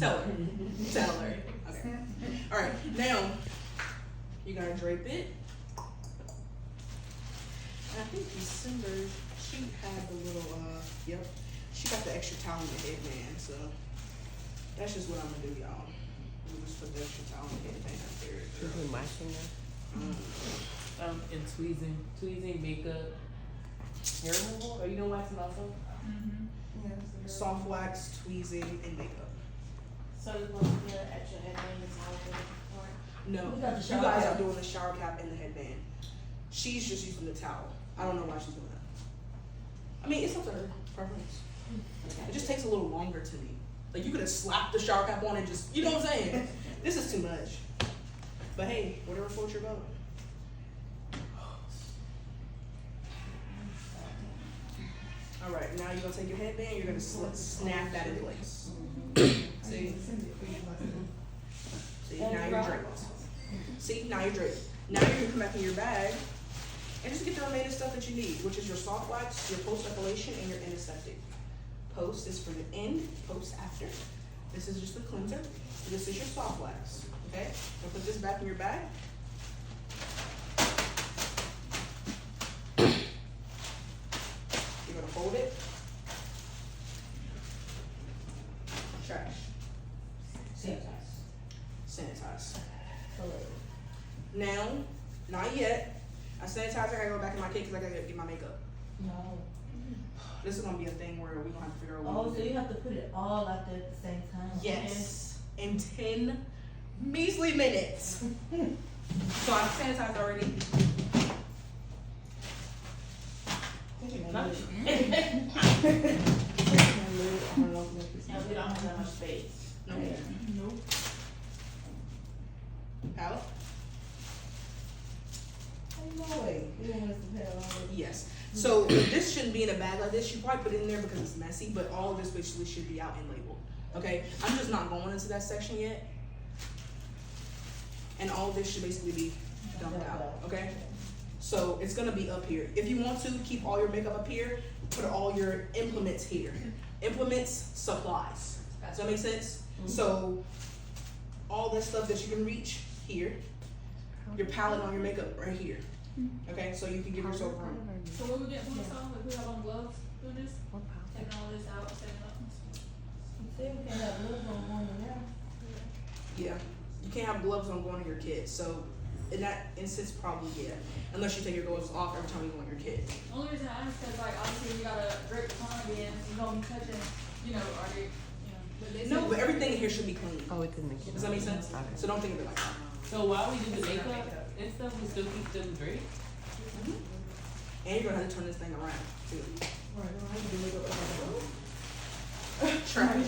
Tell her. Tell her. Okay. All right. Now you're gonna drape it. And I think December she had the little yep. She got the extra towel in the headband, so that's just what I'm gonna do, y'all. I'm gonna just put the extra towel in the headband up there. She's been waxing now. And tweezing, makeup, hair removal. Are you doing waxing also? Soft wax, tweezing, and makeup. So you're supposed to get an extra headband is how it's for? No, We got the you shower guys cap. are doing the shower cap and the headband. She's just using the towel. I don't know why she's doing that. I mean, it's up to her preference. It just takes a little longer to me. Like you could have slapped the shower cap on and just, you know what I'm saying? This is too much. But hey, whatever floats your boat. All right, now you're gonna take your headband. You're gonna snap that in place. See? See, now you're draped. See, now you're draped. Now you're gonna come back in your bag and just get the remaining stuff that you need, which is your soft wax, your post circulation, and your antiseptic. Post is for the end, post after. This is just the cleanser. This is your soft wax. Okay? You'll put this back in your bag. You're gonna hold it. Trash. Sanitize. Now, not yet. I sanitize, I gotta go back in my kit because I gotta get my makeup. No. This is gonna be a thing where we're gonna have to figure out what Oh, we so do. you have to put it all out there at the same time? Yes, in 10 measly minutes. So I've sanitized already. And we don't have that much space. No. Nope. Palette? No way. You don't want us to pay all of it. Yes. So this shouldn't be in a bag like this. You probably put it in there because it's messy, but all of this basically should be out and labeled. Okay? I'm just not going into that section yet. And all of this should basically be dumped out. Okay? So it's gonna be up here. If you want to keep all your makeup up here, put all your implements here. Implements, supplies. Does that make sense? So all that stuff that you can reach here, your palette on your makeup right here. Okay, so you can give yourself room. So when we get from this on, like we have on gloves, doing this, taking all this out, setting up. See, we can have gloves on one in there. Yeah, you can't have gloves on going to your kid. So in that instance, probably yeah, unless you take your gloves off every time you go on your kid. The only reason I ask is like obviously we gotta drape the tongue again, you gonna be touching, are they, but they No, said- but everything in here should be clean. Oh, it's in the kitchen. Does that make sense? So don't think of it like that. So while we do the makeup and stuff, we still keep them draped? And you're gonna have to turn this thing around too. Right, no, I can do it. Trash.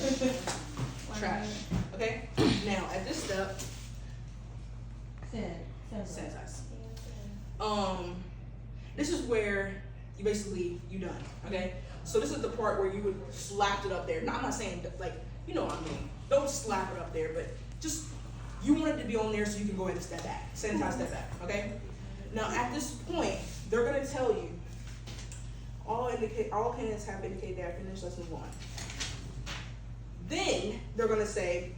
Trash. Okay. Now at this step, sanitize. This is where you basically you done. Okay. So this is the part where you would slap it up there. Now I'm not saying like you know what I mean. Don't slap it up there, but just you want it to be on there so you can go ahead and step back. Sanitize, step back. Okay. Now at this point, they're gonna tell you all candidates have indicated they are finished. Let's move on. Then they're gonna say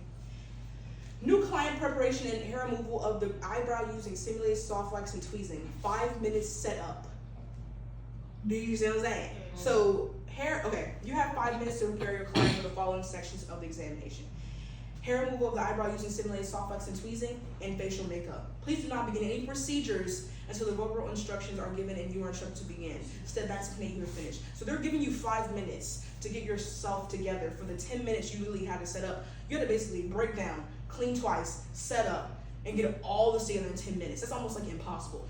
new client preparation and hair removal of the eyebrow using simulated soft wax and tweezing. 5 minutes setup. Do you see what I'm saying? So hair, okay, you have 5 minutes to prepare your client for the following sections of the examination. Hair removal of the eyebrow using simulated soft wax and tweezing and facial makeup. Please do not begin any procedures until the verbal instructions are given and you are instructed to begin. Step back to make you finish. So they're giving you 5 minutes to get yourself together. For the 10 minutes you really had to set up, you had to basically break down, clean twice, set up, and get all this together in 10 minutes. That's almost like impossible.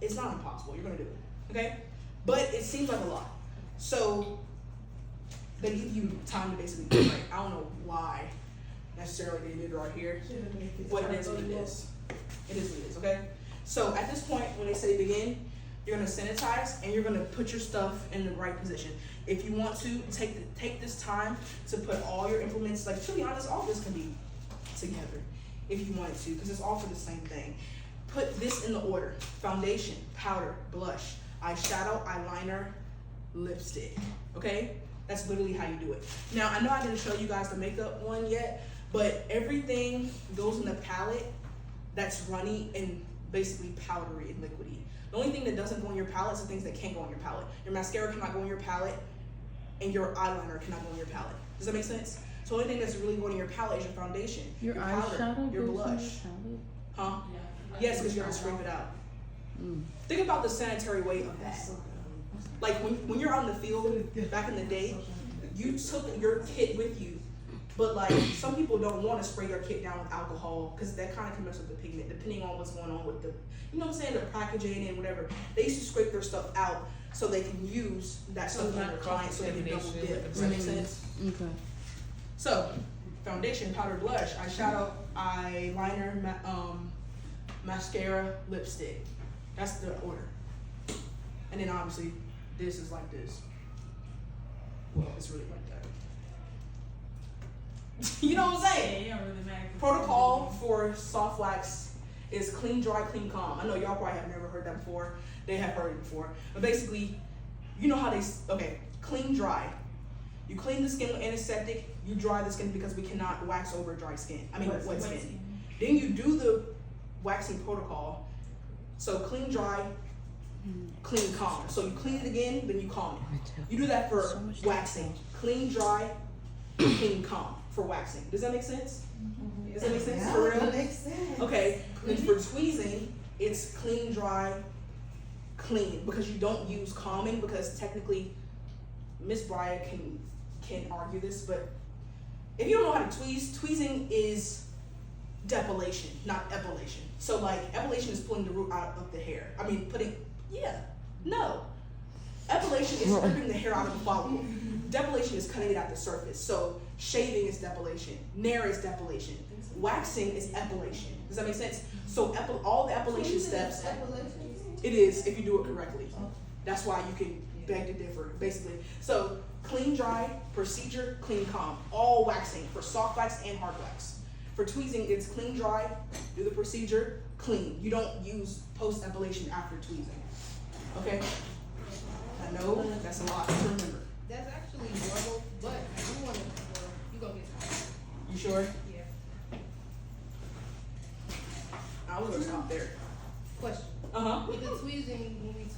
It's not impossible, you're gonna do it, okay? But it seems like a lot. So they give you time to basically do it. I don't know why necessarily they did it right here. What it is, what it is. It is what it is, okay? So at this point, when they say begin, you're gonna sanitize and you're gonna put your stuff in the right position. If you want to, take this time to put all your implements, like to be honest, all this can be together if you wanted to, because it's all for the same thing. Put this in the order: foundation, powder, blush, eyeshadow, eyeliner, lipstick, okay? That's literally how you do it. Now, I know I didn't show you guys the makeup one yet, but everything goes in the palette that's runny and basically powdery and liquidy. The only thing that doesn't go in your palette is the things that can't go in your palette. Your mascara cannot go in your palette, and your eyeliner cannot go in your palette. Does that make sense? So the only thing that's really going in your palette is your foundation, Your powder, eyeshadow your goes in blush. your Huh? Yeah. Yes, because you have to scrape it out. Mm. Think about the sanitary weight of that. Like when you're out in the field back in the day, you took your kit with you, but like some people don't want to spray their kit down with alcohol because that kind of can mess with the pigment, depending on what's going on with the, you know what I'm saying, the packaging and whatever. They used to scrape their stuff out so they can use that stuff on their clients so they can double dip. Does that make sense? Okay. So, foundation, powder, blush, eyeshadow, eyeliner, mascara, lipstick. That's the order. And then obviously, this is like this. Well, it's really like that. You know what I'm saying? Yeah, it don't really matter. Protocol for soft wax is clean, dry, clean, calm. I know y'all probably have never heard that before. They have heard it before. But basically, you know how okay, clean, dry. You clean the skin with antiseptic, you dry the skin because we cannot wax over dry skin. I mean, wet skin. Then you do the waxing protocol. So clean, dry, clean, calm. So you clean it again, then you calm it. You do that for waxing. Clean, dry, clean, calm for waxing. Does that make sense? Does that make sense? Yeah, For real? that makes sense. Okay, then for tweezing, it's clean, dry, clean, because you don't use calming, because technically, Miss Bryant can argue this, but if you don't know how to tweeze, tweezing is depilation, not epilation. So like, epilation is pulling the root out of the hair. I mean, no. Epilation is ripping the hair out of the follicle. Depilation is cutting it at the surface. So shaving is depilation. Nair is depilation. Waxing is epilation. Does that make sense? So all the epilation steps, it is if you do it correctly. That's why you can beg to differ, basically. So clean, dry, procedure, clean, calm. All waxing for soft wax and hard wax. For tweezing, it's clean, dry, do the procedure, clean. You don't use post-epilation after tweezing. Okay? I know that's a lot to remember. That's actually normal, but I do want to, you gonna get tired. You sure? Yeah. I was gonna stop there. Question. Uh-huh. With the tweezing, when we